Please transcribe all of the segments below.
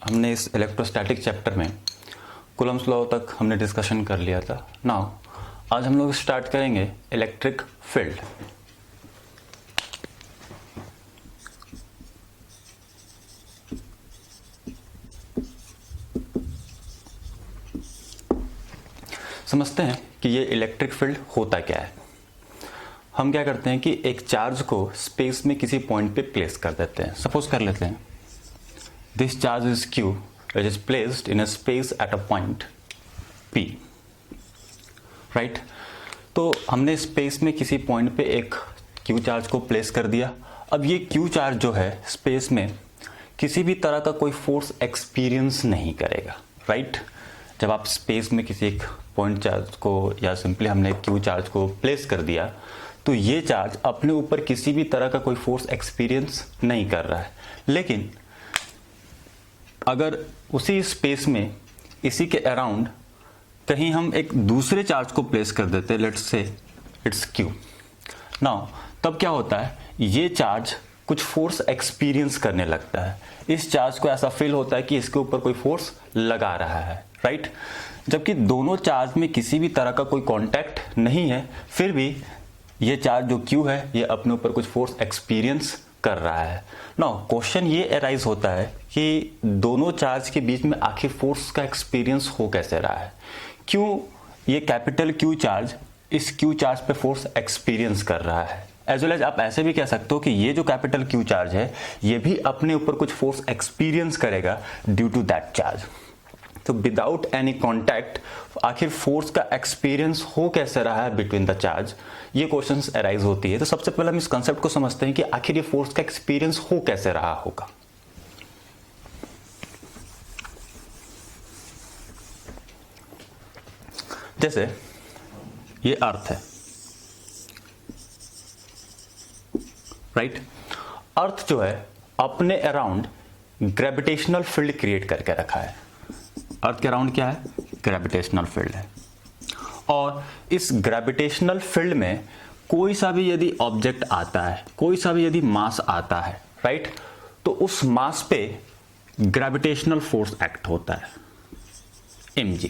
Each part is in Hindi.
हमने इस इलेक्ट्रोस्टैटिक चैप्टर में कूलम्ब्स लॉ तक हमने डिस्कशन कर लिया था। नाउ आज हम लोग स्टार्ट करेंगे इलेक्ट्रिक फील्ड। समझते हैं कि ये इलेक्ट्रिक फील्ड होता क्या है। हम क्या करते हैं कि एक चार्ज को स्पेस में किसी पॉइंट पे प्लेस कर देते हैं। सपोज कर लेते हैं this charge is Q which is placed in a space at a point P, right. तो हमने स्पेस में किसी पॉइंट पे एक Q चार्ज को प्लेस कर दिया। अब ये Q चार्ज जो है स्पेस में किसी भी तरह का कोई फोर्स एक्सपीरियंस नहीं करेगा, राइट। जब आप स्पेस में किसी एक पॉइंट चार्ज को या सिंपली हमने Q चार्ज को प्लेस कर दिया तो ये चार्ज अपने ऊपर किसी भी तरह का कोई फोर्स एक्सपीरियंस नहीं कर रहा है। लेकिन अगर उसी स्पेस में इसी के अराउंड कहीं हम एक दूसरे चार्ज को प्लेस कर देते, let's say it's Q, now तब क्या होता है, ये चार्ज कुछ फोर्स एक्सपीरियंस करने लगता है। इस चार्ज को ऐसा फील होता है कि इसके ऊपर कोई फोर्स लगा रहा है, राइट। जबकि दोनों चार्ज में किसी भी तरह का कोई कांटेक्ट नहीं है, फिर भी ये चार्ज जो Q है ये अपने ऊपर कुछ फोर्स एक्सपीरियंस कर रहा है। नाउ क्वेश्चन ये अराइज होता है कि दोनों चार्ज के बीच में आखिर फोर्स का एक्सपीरियंस हो कैसे रहा है। क्यों ये कैपिटल Q चार्ज इस Q चार्ज पे फोर्स एक्सपीरियंस कर रहा है। एज वेल एज आप ऐसे भी कह सकते हो कि ये जो कैपिटल Q चार्ज है ये भी अपने ऊपर कुछ फोर्स एक्सपीरियंस करेगा ड्यू टू दैट चार्ज। तो विदाउट एनी कॉन्टैक्ट आखिर फोर्स का एक्सपीरियंस हो कैसे रहा है बिटवीन द चार्ज, ये क्वेश्चंस अराइज होती है। तो सबसे पहले हम इस कंसेप्ट को समझते हैं कि आखिर ये फोर्स का एक्सपीरियंस हो कैसे रहा होगा। जैसे ये अर्थ है, राइट। अर्थ जो है अपने अराउंड ग्रेविटेशनल फील्ड क्रिएट करके रखा है। अर्थ के अराउंड क्या है, ग्रेविटेशनल फील्ड है। और इस ग्रेविटेशनल फील्ड में कोई सा भी यदि ऑब्जेक्ट आता है, कोई सा भी यदि मास आता है, राइट, तो उस मास पे ग्रेविटेशनल फोर्स एक्ट होता है, mg,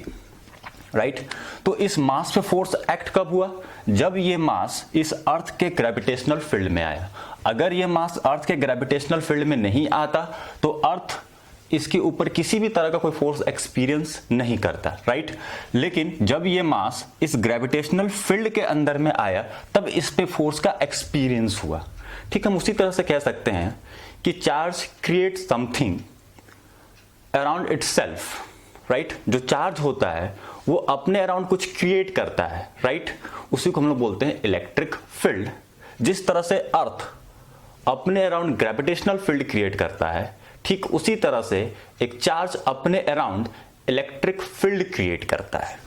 राइट। तो इस मास पे फोर्स एक्ट कब हुआ, जब ये मास इस अर्थ के ग्रेविटेशनल फील्ड में आया। अगर ये मास अर्थ के ग्रेविटेशनल फील्ड में नहीं आता तो अर्थ इसके ऊपर किसी भी तरह का कोई फोर्स एक्सपीरियंस नहीं करता, राइट। लेकिन जब ये मास इस ग्रेविटेशनल फील्ड के अंदर में आया तब इस पे फोर्स का एक्सपीरियंस हुआ। ठीक, हम उसी तरह से कह सकते हैं कि charge create something around itself, right. जो चार्ज होता है वो अपने अराउंड कुछ क्रिएट करता है, राइट। उसी को हम लोग बोलते हैं इलेक्ट्रिक फील्ड। जिस तरह से अर्थ अपने अराउंड ग्रेविटेशनल फील्ड क्रिएट करता है, ठीक उसी तरह से एक चार्ज अपने अराउंड इलेक्ट्रिक फील्ड क्रिएट करता है।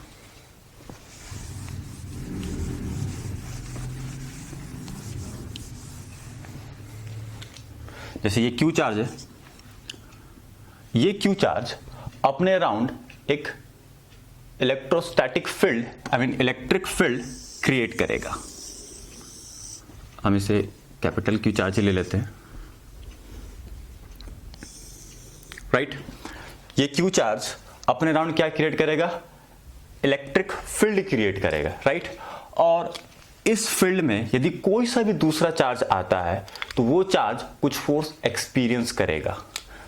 जैसे ये Q चार्ज है, ये Q चार्ज अपने अराउंड एक electrostatic field electric field create करेगा। हम इसे कैपिटल Q चार्ज ही ले लेते हैं, राइट। ये Q चार्ज अपने अराउंड क्या क्रिएट करेगा, इलेक्ट्रिक फील्ड क्रिएट करेगा, राइट। और इस फील्ड में यदि कोई सा भी दूसरा चार्ज आता है तो वो चार्ज कुछ फोर्स एक्सपीरियंस करेगा।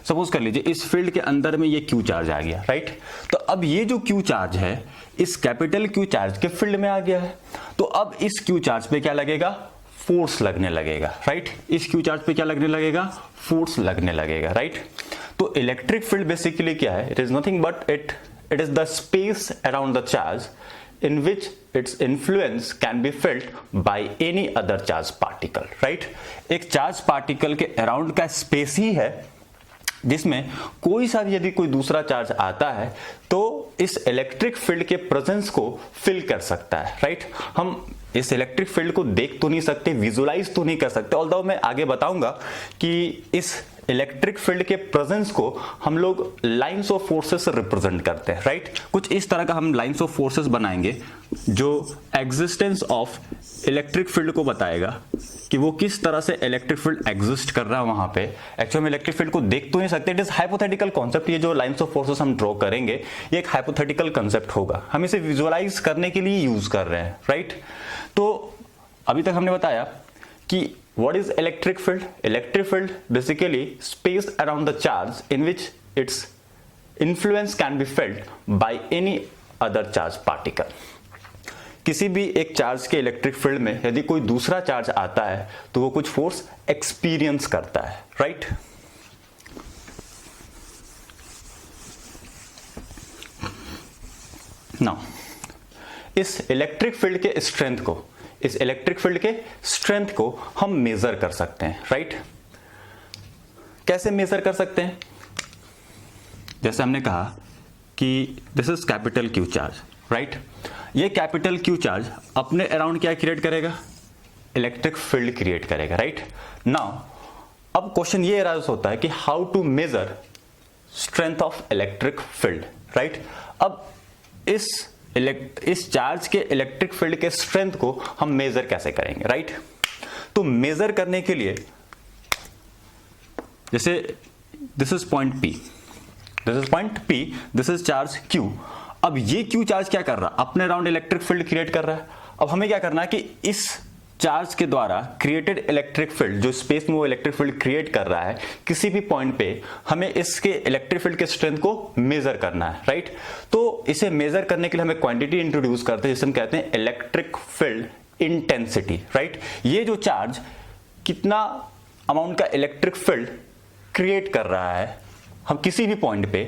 सपोज कर लीजिए इस फील्ड के अंदर में ये Q चार्ज आ गया, राइट। तो अब ये जो Q चार्ज है इस कैपिटल Q चार्ज के फील्ड में आ गया है, तो अब इस Q चार्ज पे क्या लगेगा, फोर्स लगने लगेगा, राइट। इस Q चार्ज पे क्या लगने लगेगा, फोर्स लगने लगेगा, राइट। तो इलेक्ट्रिक फील्ड बेसिकली क्या है, it is nothing but it is the space around the charge in which its influence can be felt by any other charge particle, right। एक चार्ज पार्टिकल के अराउंड का स्पेस ही है जिसमें कोई सा भी यदि कोई दूसरा चार्ज आता है तो इस इलेक्ट्रिक फील्ड के प्रेजेंस को फिल कर सकता है, राइट। हम इस इलेक्ट्रिक फील्ड को देख तो नहीं सकते, विजुलाइज तो नहीं कर सकते, ऑल्दो मैं आगे बताऊंगा कि इस इलेक्ट्रिक फील्ड के प्रेजेंस को हम लोग लाइंस ऑफ फोर्सेस से रिप्रेजेंट करते हैं, राइट। कुछ इस तरह का हम लाइंस ऑफ फोर्सेस बनाएंगे जो एग्जिस्टेंस ऑफ इलेक्ट्रिक फील्ड को बताएगा कि वो किस तरह से इलेक्ट्रिक फील्ड एग्जिस्ट कर रहा है वहां पे। एक्चुअली हम इलेक्ट्रिक फील्ड को देख तो नहीं सकते, इट इज हाइपोथेटिकल कॉन्सेप्ट। ये जो लाइंस ऑफ फोर्सेस हम ड्रॉ करेंगे ये एक हाइपोथेटिकल कॉन्सेप्ट होगा, हम इसे विजुअलाइज करने के लिए यूज कर रहे हैं, राइट। तो अभी तक हमने बताया कि what is electric field? Electric field basically space around the charge in which its influence can be felt by any other charge particle. किसी भी एक चार्ज के इलेक्ट्रिक फील्ड में यदि कोई दूसरा चार्ज आता है तो वो कुछ फोर्स एक्सपीरियंस करता है, राइट। नाउ इस इलेक्ट्रिक फील्ड के स्ट्रेंथ को हम मेजर कर सकते हैं, राइट। कैसे मेजर कर सकते हैं? जैसे हमने कहा कि this is capital Q charge, right. ये कैपिटल क्यू चार्ज अपने अराउंड क्या क्रिएट करेगा? इलेक्ट्रिक फील्ड क्रिएट करेगा, राइट। नाउ अब क्वेश्चन ये अराइज होता है कि how to measure strength of electric field, right. अब इस चार्ज के इलेक्ट्रिक फील्ड के स्ट्रेंथ को हम मेजर कैसे करेंगे, राइट। तो मेजर करने के लिए जैसे this is point P, this is charge Q। अब ये Q चार्ज क्या कर रहा है? अपने अराउंड इलेक्ट्रिक फील्ड क्रिएट कर रहा है। अब हमें क्या करना है कि इस चार्ज के द्वारा क्रिएटेड इलेक्ट्रिक फील्ड, जो स्पेस में वो इलेक्ट्रिक फील्ड क्रिएट कर रहा है, किसी भी पॉइंट पे हमें इसके इलेक्ट्रिक फील्ड के स्ट्रेंथ को मेजर करना है, राइट। तो इसे मेजर करने के लिए हमें क्वांटिटी इंट्रोड्यूस करते हैं जिसे हम कहते हैं इलेक्ट्रिक फील्ड इंटेंसिटी, राइट। ये जो चार्ज कितना अमाउंट का इलेक्ट्रिक फील्ड क्रिएट कर रहा है हम किसी भी पॉइंट पे,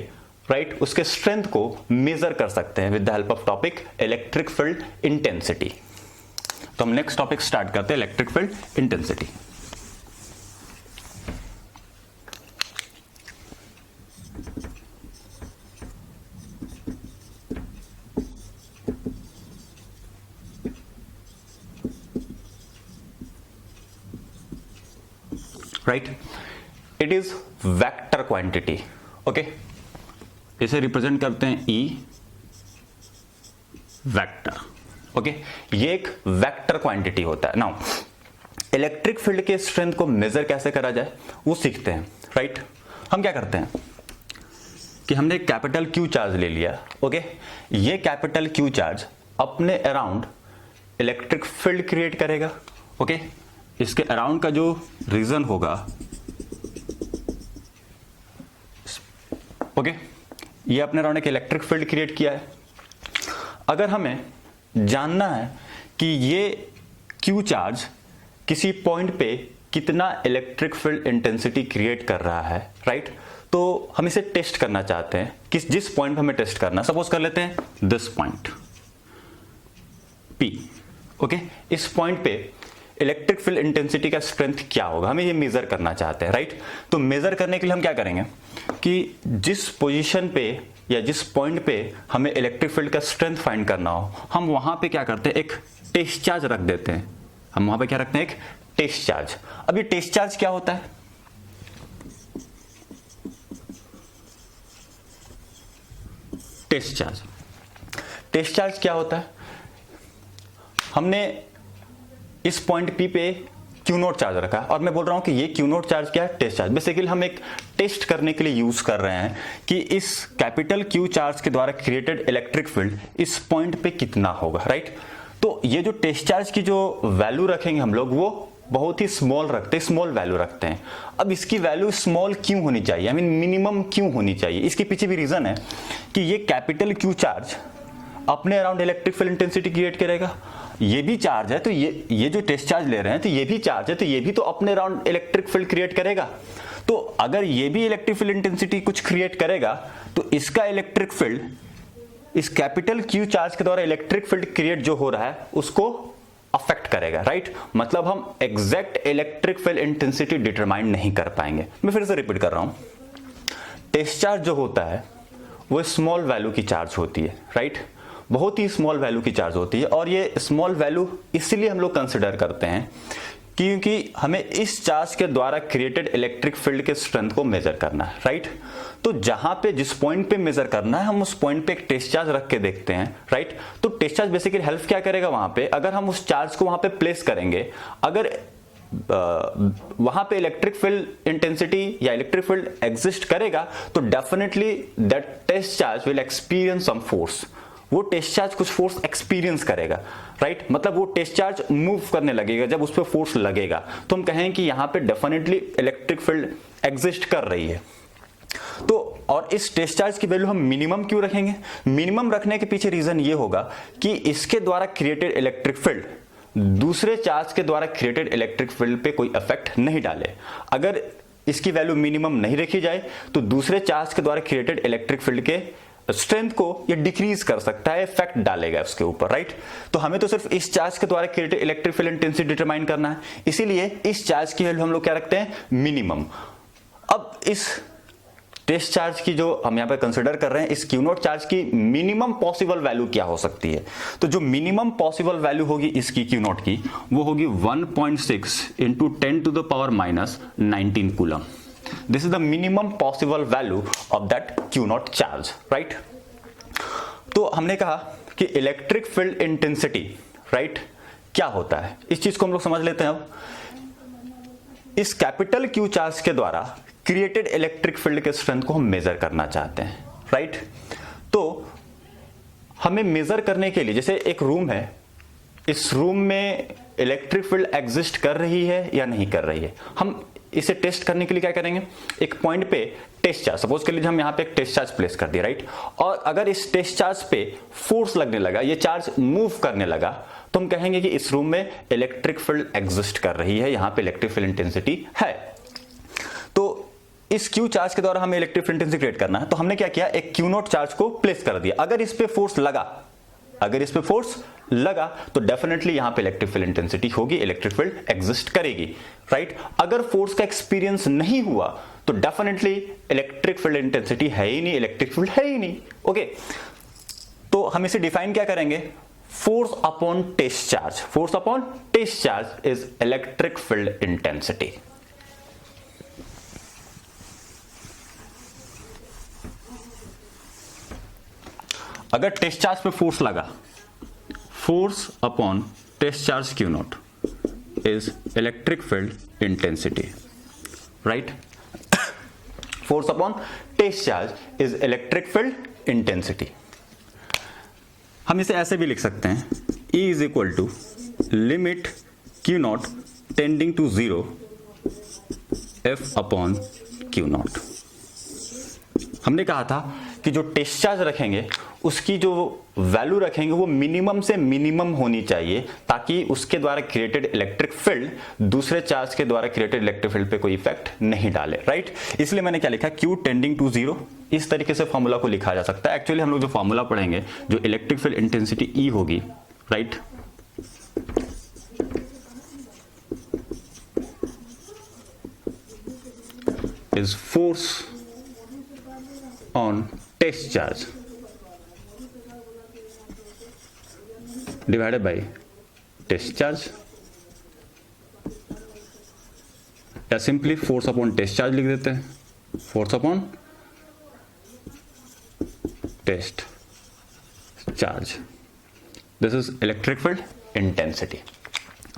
राइट, उसके स्ट्रेंथ को मेजर कर सकते हैं with the help of topic electric field intensity. तो हम नेक्स्ट टॉपिक स्टार्ट करते हैं, electric field intensity. Right, it is vector quantity, okay. इसे रिप्रेजेंट करते हैं E वेक्टर, ओके। ये एक वेक्टर क्वांटिटी होता है। नाउ इलेक्ट्रिक फील्ड के स्ट्रेंथ को मेजर कैसे करा जाए वो सीखते हैं, राइट। हम क्या करते हैं कि हमने एक कैपिटल Q चार्ज ले लिया, ओके। ये कैपिटल Q चार्ज अपने अराउंड इलेक्ट्रिक फील्ड क्रिएट करेगा, ओके। इसके अराउंड का जो रीजन होगा, ओके, ये अपने अराउंड एक इलेक्ट्रिक फील्ड क्रिएट किया है। अगर हमें जानना है कि ये Q चार्ज किसी पॉइंट पे कितना इलेक्ट्रिक फील्ड इंटेंसिटी क्रिएट कर रहा है, राइट, तो हम इसे टेस्ट करना चाहते हैं कि जिस पॉइंट पे हमें टेस्ट करना, सपोज कर लेते हैं दिस पॉइंट P, ओके। इस पॉइंट पे इलेक्ट्रिक फील्ड इंटेंसिटी का स्ट्रेंथ क्या होगा, हमें ये मेजर करना चाहते हैं, राइट। तो मेजर करने के लिए हम क्या करेंगे कि जिस पोजीशन पे या जिस पॉइंट पे हमें इलेक्ट्रिक फील्ड का स्ट्रेंथ फाइंड करना हो, हम वहां पे क्या करते हैं, एक टेस्ट चार्ज रख देते हैं। हम वहां पे क्या रखते हैं, एक टेस्ट चार्ज। अब ये टेस्ट चार्ज क्या होता है? टेस्ट चार्ज क्या होता है? हमने इस पॉइंट P पे Q नोट चार्ज रखा और मैं बोल रहा हूं कि ये Q नोट चार्ज क्या है? Test charge. बेसिकली हम एक टेस्ट करने के लिए यूज कर रहे हैं कि इस कैपिटल Q चार्ज के द्वारा क्रिएटेड इलेक्ट्रिक फील्ड इस पॉइंट पे कितना होगा, राइट। तो ये जो टेस्ट चार्ज की जो वैल्यू रखेंगे हम लोग वो बहुत ही स्मॉल वैल्यू रखते हैं। अब इसकी वैल्यू स्मॉल क्यों होनी चाहिए, आई मीन मिनिमम क्यों होनी चाहिए? इसके पीछे भी रीजन है कि ये कैपिटल Q चार्ज अपने around electric field intensity create करेगा। ये भी चार्ज है तो ये जो टेस्ट चार्ज ले रहे हैं तो ये भी चार्ज है, तो ये भी तो अपने अराउंड इलेक्ट्रिक फील्ड क्रिएट करेगा। तो अगर ये भी इलेक्ट्रिक फील्ड इंटेंसिटी कुछ क्रिएट करेगा तो इसका इलेक्ट्रिक फील्ड इस कैपिटल Q चार्ज के द्वारा इलेक्ट्रिक फील्ड क्रिएट जो हो रहा है उसको अफेक्ट करेगा, राइट। मतलब हम exact electric field intensity determine नहीं कर पाएंगे। मैं फिर से रिपीट कर रहा हूं, टेस्ट चार्ज जो होता है वो स्मॉल वैल्यू की चार्ज होती है, राइट, बहुत ही स्मॉल वैल्यू की चार्ज होती है। और ये स्मॉल वैल्यू इसलिए हम लोग कंसिडर करते हैं क्योंकि हमें इस चार्ज के द्वारा क्रिएटेड इलेक्ट्रिक फील्ड के स्ट्रेंथ को मेजर करना है, राइट। तो जहां पे जिस पॉइंट पे मेजर करना है हम उस पॉइंट पे एक टेस्ट चार्ज रख के देखते हैं, राइट। तो टेस्ट चार्ज बेसिकली हेल्प क्या करेगा वहां पे, अगर हम उस चार्ज को वहां पे प्लेस करेंगे, अगर वहां पे इलेक्ट्रिक फील्ड इंटेंसिटी या इलेक्ट्रिक फील्ड एग्जिस्ट करेगा तो definitely that test charge will experience some force, वो टेस्ट चार्ज कुछ फोर्स एक्सपीरियंस करेगा, राइट। मतलब वो टेस्ट चार्ज मूव करने लगेगा, जब उस पर फोर्स लगेगा तो हम कहें कि यहां पे डेफिनेटली इलेक्ट्रिक फील्ड एग्जिस्ट कर रही है। तो और इस टेस्ट चार्ज की वैल्यू हम मिनिमम क्यों रखेंगे, मिनिमम रखने के पीछे रीजन ये होगा कि इसके द्वारा क्रिएटेड इलेक्ट्रिक फील्ड दूसरे चार्ज के द्वारा क्रिएटेड इलेक्ट्रिक फील्ड पे कोई इफेक्ट नहीं डाले। अगर इसकी वैल्यू मिनिमम नहीं रखी जाए तो दूसरे चार्ज के द्वारा क्रिएटेड इलेक्ट्रिक फील्ड के स्ट्रेंथ को ये डिक्रीज कर सकता है, इफेक्ट डालेगा उसके ऊपर, राइट। तो हमें तो सिर्फ इस चार्ज के द्वारा created electric field intensity determine करना है, इसीलिए इस चार्ज की वैल्यू हम लोग क्या रखते हैं, मिनिमम। अब इस टेस्ट चार्ज की जो हम यहां पे कंसीडर कर रहे हैं, इस क्यू नॉट चार्ज की मिनिमम पॉसिबल वैल्यू क्या हो सकती है, तो जो मिनिमम पॉसिबल वैल्यू होगी इसकी क्यू नॉट की, वो होगी 1.6 into 10 to the power minus 19 coulomb. This is the minimum possible value of that Q naught charge, right? तो हमने कहा कि इलेक्ट्रिक फील्ड इंटेंसिटी, राइट, क्या होता है, इस चीज को हम लोग समझ लेते हैं। अब इस कैपिटल Q चार्ज के द्वारा क्रिएटेड इलेक्ट्रिक फील्ड के स्ट्रेंथ को हम मेजर करना चाहते हैं, राइट। तो हमें मेजर करने के लिए, जैसे एक रूम है, इस रूम में इलेक्ट्रिक फील्ड एग्जिस्ट कर रही है या नहीं कर रही है, हम इसे टेस्ट करने के लिए क्या करेंगे, एक पॉइंट पे टेस्ट चार्ज, सपोज कर लीजिए हम यहां पे एक टेस्ट चार्ज प्लेस कर दिया, राइट। और अगर इस टेस्ट चार्ज पे फोर्स लगने लगा, ये चार्ज मूव करने लगा, तो हम कहेंगे कि इस रूम में इलेक्ट्रिक फील्ड एग्जिस्ट कर रही है, यहां पे इलेक्ट्रिक फील्ड इंटेंसिटी है। तो इस क्यू चार्ज के द्वारा हमें इलेक्ट्रिक फील्ड इंटेंसिटी क्रिएट करना है, तो हमने क्या किया, एक क्यू नॉट चार्ज को प्लेस कर दिया। अगर इस पे फोर्स लगा, अगर इस पे फोर्स लगा तो डेफिनेटली यहां पे इलेक्ट्रिक फील्ड इंटेंसिटी होगी, इलेक्ट्रिक फील्ड एग्जिस्ट करेगी, राइट। अगर फोर्स का एक्सपीरियंस नहीं हुआ तो डेफिनेटली इलेक्ट्रिक फील्ड इंटेंसिटी है ही नहीं, इलेक्ट्रिक फील्ड है ही नहीं, ओके। तो हम इसे डिफाइन क्या करेंगे, force upon test charge, force upon test charge is electric field intensity. अगर टेस्ट चार्ज पे फोर्स लगा, force upon test charge Q not is electric field intensity, right. Force upon test charge is electric field intensity. हम इसे ऐसे भी लिख सकते हैं, E is equal to limit Q not tending to 0 F upon Q not. हमने कहा था कि जो टेस्ट चार्ज रखेंगे उसकी जो वैल्यू रखेंगे वो मिनिमम से मिनिमम होनी चाहिए, ताकि उसके द्वारा क्रिएटेड इलेक्ट्रिक फील्ड दूसरे चार्ज के द्वारा क्रिएटेड इलेक्ट्रिक फील्ड पे कोई इफेक्ट नहीं डाले, राइट। इसलिए मैंने क्या लिखा, Q टेंडिंग टू 0, इस तरीके से फॉर्मूला को लिखा जा सकता है। एक्चुअली हम लोग जो फॉर्मूला पढ़ेंगे, जो इलेक्ट्रिक फील्ड इंटेंसिटी E होगी, right, is force on test charge divided by test charge, या simply force upon test charge लिख देते हैं, force upon test charge, this is electric field intensity,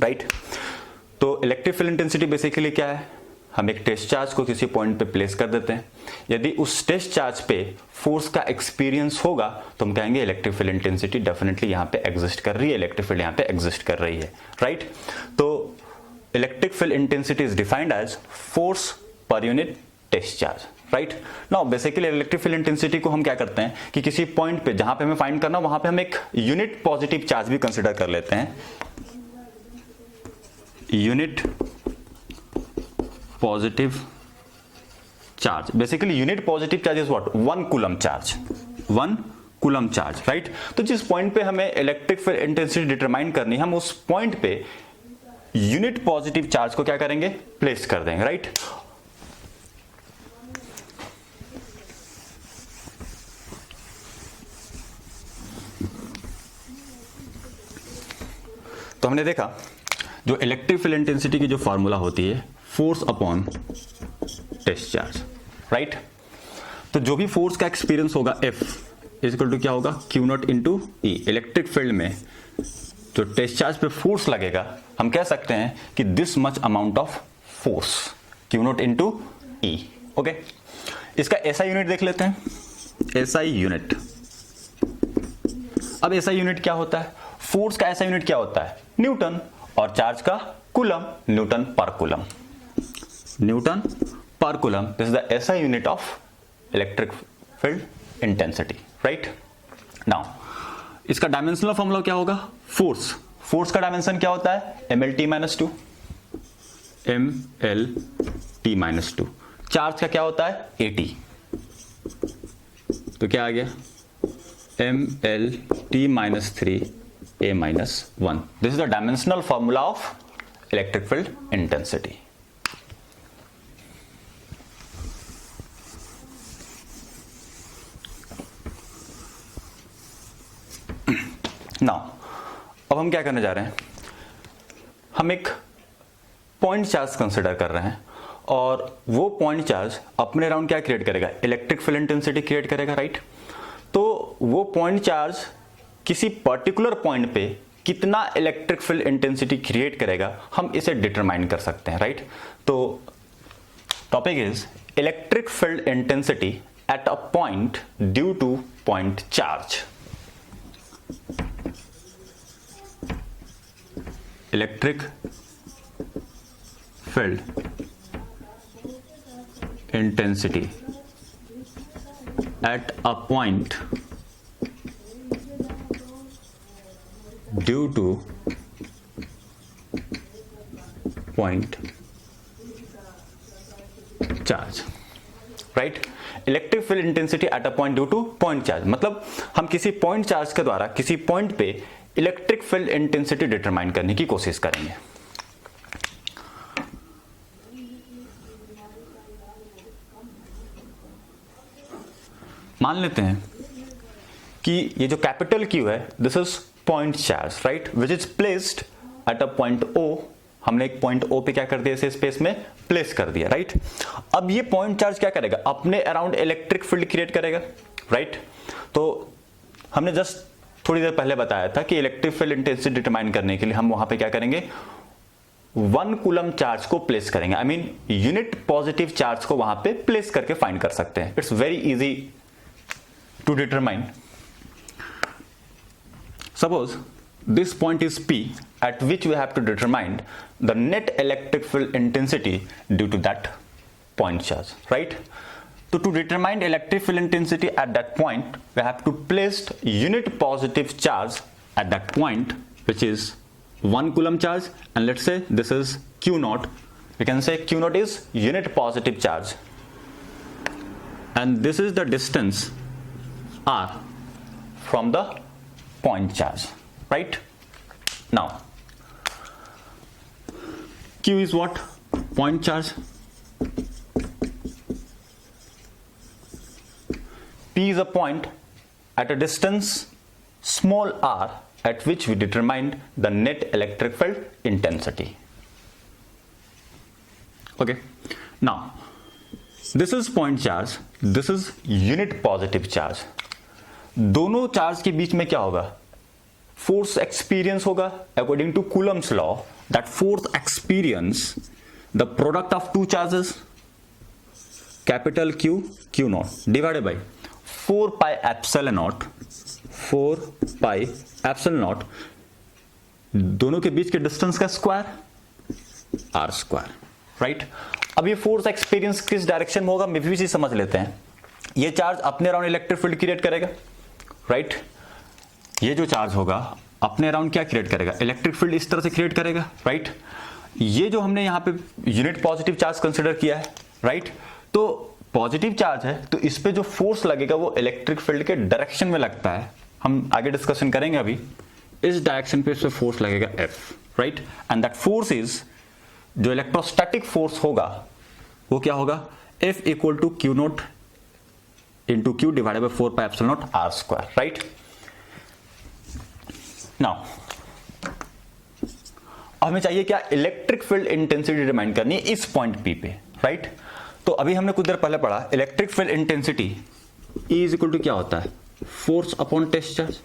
right. तो इलेक्ट्रिक फील्ड इंटेंसिटी बेसिकली क्या है, हम एक टेस्ट चार्ज को किसी पॉइंट पे प्लेस कर देते हैं, यदि उस टेस्ट चार्ज पे फोर्स का एक्सपीरियंस होगा तो हम कहेंगे इलेक्ट्रिक फील्ड इंटेंसिटी डेफिनेटली यहां पे एग्जिस्ट कर रही है, इलेक्ट्रिक फील्ड यहां पे एग्जिस्ट कर रही है, राइट। तो electric field intensity is defined as force per unit test charge, right. Now basically electric field intensity को हम क्या करते हैं कि किसी पॉइंट पे जहां पे हमें फाइंड करना, वहां पे हम एक यूनिट पॉजिटिव चार्ज भी कंसिडर कर लेते हैं, unit positive charge. Basically unit positive charge is what, 1 coulomb charge, 1 coulomb charge, right. तो जिस पॉइंट पे हमें इलेक्ट्रिक फील्ड इंटेंसिटी डिटरमाइन करनी, हम उस पॉइंट पे यूनिट पॉजिटिव चार्ज को क्या करेंगे, प्लेस कर देंगे, राइट। तो हमने देखा जो इलेक्ट्रिक फील्ड इंटेंसिटी की जो फॉर्मूला होती है force upon test charge, right. तो जो भी फोर्स का एक्सपीरियंस होगा F इज इक्वल टू क्या होगा Q not into E। Electric field में जो टेस्ट चार्ज पे फोर्स लगेगा हम कह सकते हैं कि this much amount of force Q not into E। Okay, इसका SI यूनिट देख लेते हैं, SI यूनिट। अब SI यूनिट क्या होता है, फोर्स का SI यूनिट क्या होता है न्यूटन, और चार्ज का कूलम, न्यूटन पर कूलम, न्यूटन पर coulomb. This is the SI unit of electric field intensity, right. Now इसका डायमेंशनल फॉर्मूला क्या होगा, फोर्स, फोर्स का डायमेंशन क्या होता है mlt-2, mlt-2। चार्ज का क्या होता है AT, तो क्या आ गया mlt-3 A-1। This is the dimensional formula of electric field intensity. Now अब हम क्या करने जा रहे हैं, हम एक पॉइंट चार्ज कंसिडर कर रहे हैं और वो पॉइंट चार्ज अपने अराउंड क्या क्रिएट करेगा, इलेक्ट्रिक फील्ड इंटेंसिटी क्रिएट करेगा, राइट। तो वो पॉइंट चार्ज किसी पर्टिकुलर पॉइंट पे कितना इलेक्ट्रिक फील्ड इंटेंसिटी क्रिएट करेगा हम इसे डिटरमाइन कर सकते हैं, राइट। तो topic is electric field intensity at a point due to point charge. Electric field intensity at a point due to point charge, right. Electric field intensity at a point due to point charge मतलब हम किसी पॉइंट चार्ज के द्वारा किसी पॉइंट पे इलेक्ट्रिक फील्ड इंटेंसिटी डिटरमाइन करने की कोशिश करेंगे। मान लेते हैं कि ये जो कैपिटल Q है this is point charge, right, which is placed at a point O। हमने एक पॉइंट O पे क्या कर दिया, इसे स्पेस में प्लेस कर दिया, राइट। अब ये पॉइंट चार्ज क्या करेगा, अपने अराउंड इलेक्ट्रिक फील्ड क्रिएट करेगा, राइट। तो हमने जस्ट थोड़ी देर पहले बताया था कि इलेक्ट्रिक फील्ड इंटेंसिटी डिटरमाइन करने के लिए हम वहां पे क्या करेंगे, 1 कूलम चार्ज को प्लेस करेंगे, I mean unit positive charge को वहां पे प्लेस करके फाइंड कर सकते हैं। It's very easy to determine. Suppose this point is P at which we have to determine the net electric field intensity due to that point charge, right? So to determine electric field intensity at that point, we have to place unit positive charge at that point, which is 1 coulomb charge, and let's say this is Q naught. We can say Q naught is unit positive charge, and this is the distance R from the point charge, right? Now Q is what, point charge, P is a point at a distance small r at which we determined the net electric field intensity. Okay, now this is point charge, this is unit positive charge. दोनों चार्ज के बीच में क्या होगा, फोर्स एक्सपीरियंस होगा according to coulomb's law, that force experience the product of two charges capital Q not divided by 4 pi epsilon not, 4 pi epsilon not, दोनों के बीच के डिस्टेंस का स्क्वायर R स्क्वायर, राइट। अब ये फोर्स एक्सपीरियंस किस डायरेक्शन में होगा मे भी चीज समझ लेते हैं। ये चार्ज अपने अराउंड इलेक्ट्रिक फील्ड क्रिएट करेगा, राइट। ये जो चार्ज होगा अपने अराउंड क्या क्रिएट करेगा, इलेक्ट्रिक फील्ड इस तरह से क्रिएट करेगा, राइट। ये जो हमने यहाँ पे यूनिट पॉजिटिव चार्ज कंसिडर किया है, राइट, तो पॉजिटिव चार्ज है तो इस पे जो फोर्स लगेगा वो इलेक्ट्रिक फील्ड के डायरेक्शन में लगता है। हम आगे डिस्कशन करेंगे अभी। इस डायरेक्शन पे इस पे फोर्स लगेगा F, राइट, एंड दैट फोर्स इज, जो इलेक्ट्रोस्टैटिक फोर्स होगा वो क्या होगा, F equal to Q not into Q divided by 4 pi epsilon naught R square, right? Now हमें चाहिए क्या, इलेक्ट्रिक फील्ड इंटेंसिटी डिटरमाइन करनी है इस पॉइंट पी पे, राइट। तो अभी हमने कुछ देर पहले पढ़ा electric field intensity E is equal to क्या होता है, force upon test charge,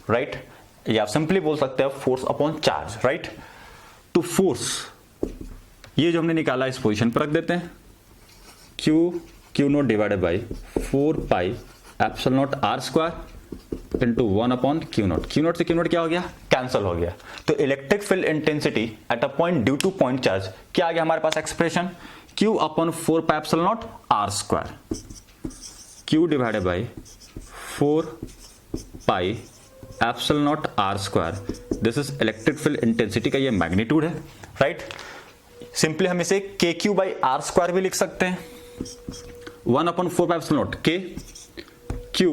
right. या आप सिंपली बोल सकते हैं फोर्स अपॉन चार्ज, राइट। तो फोर्स ये जो हमने निकाला इस पोजीशन पर रख देते हैं, Q naught divided by 4 pi epsilon not R square into 1 upon Q naught से क्यू नोट क्या हो गया, कैंसिल हो गया। तो electric field intensity at a point due to point charge क्या आ गया हमारे पास expression, Q upon 4 pi epsilon not R square, Q divided by 4 pi epsilon not R square. This is electric field intensity का ये मैग्नीट्यूड है, राइट। सिंपली हम इसे KQ बाई आर स्क्वायर भी लिख सकते हैं, 1 upon 4 pi epsilon not KQ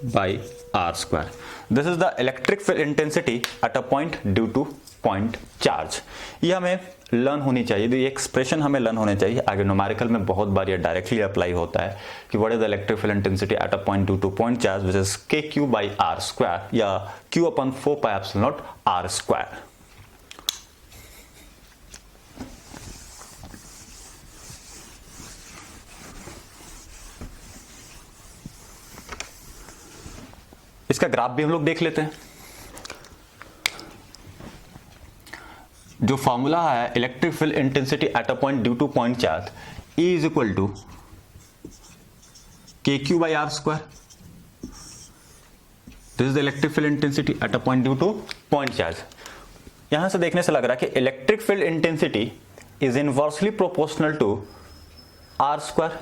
by R square. This is the electric field intensity at a point due to point charge. ये हमें लर्न होनी चाहिए, ये एक्सप्रेशन हमें लर्न होने चाहिए। आगे न्यूमेरिकल में बहुत बार ये डायरेक्टली अप्लाई होता है कि what is the electric field intensity at a point due to point charge which is KQ by R square या Q upon 4 pi epsilon not R square. इसका ग्राफ भी हम लोग देख लेते हैं। जो फॉर्मूला है electric field intensity at a point due to point charge, E is equal to KQ by R square. This is the electric field intensity at a point due to point charge. यहां से देखने से लग रहा है कि electric field intensity is inversely proportional to R square.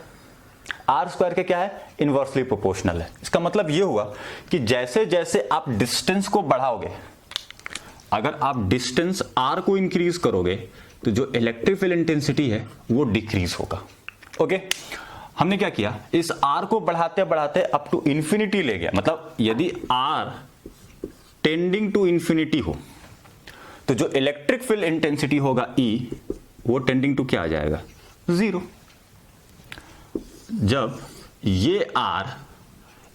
R square के क्या है, इनवर्सली प्रोपोर्शनल है। इसका मतलब यह हुआ कि जैसे जैसे आप डिस्टेंस को बढ़ाओगे, अगर आप डिस्टेंस r को इंक्रीज करोगे तो जो इलेक्ट्रिक फील्ड इंटेंसिटी है वो डिक्रीज होगा। ओके, हमने क्या किया, इस r को बढ़ाते बढ़ाते अप टू इंफिनिटी ले गया। मतलब यदि r टेंडिंग टू इंफिनिटी हो तो जो इलेक्ट्रिक फील्ड इंटेंसिटी होगा E वो टेंडिंग टू क्या आ जाएगा, 0। जब ये R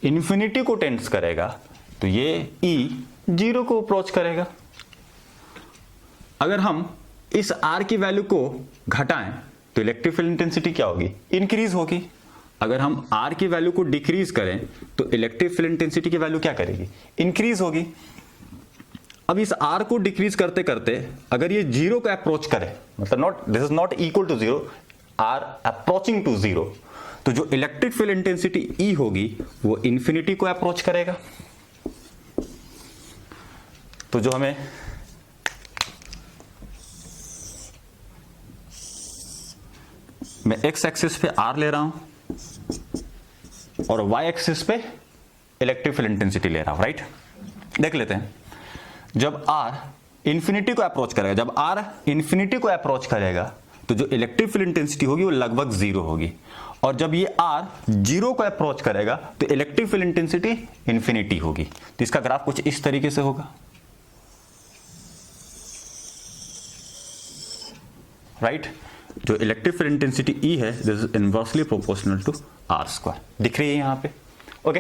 इंफिनिटी को टेंड्स करेगा तो ये E 0 को अप्रोच करेगा। अगर हम इस R की वैल्यू को घटाएं तो इलेक्ट्रिक फील्ड इंटेंसिटी क्या होगी, इंक्रीज होगी। अगर हम R की वैल्यू को डिक्रीज करें तो इलेक्ट्रिक फील्ड इंटेंसिटी की वैल्यू क्या करेगी, इंक्रीज होगी। अब इस R को डिक्रीज करते करते अगर ये 0 को अप्रोच करे, मतलब this is not equal to 0, R approaching to 0, तो जो इलेक्ट्रिक फील्ड इंटेंसिटी E होगी वो इंफिनिटी को अप्रोच करेगा। तो जो हमें मैं x एक्सिस पे R ले रहा हूं और y एक्सिस पे इलेक्ट्रिक फील्ड इंटेंसिटी ले रहा हूं, राइट। देख लेते हैं, जब R इंफिनिटी को अप्रोच करेगा, जब R इंफिनिटी को अप्रोच करेगा तो जो इलेक्ट्रिक फील्ड इंटेंसिटी होगी वो लगभग 0 होगी। और जब ये R 0 को अप्रोच करेगा तो इलेक्ट्रिक फील्ड इंटेंसिटी इंफिनिटी होगी। तो इसका ग्राफ कुछ इस तरीके से होगा, राइट। जो इलेक्ट्रिक फील्ड इंटेंसिटी E है this is inversely proportional to R square, दिख रही है यहां पे। ओके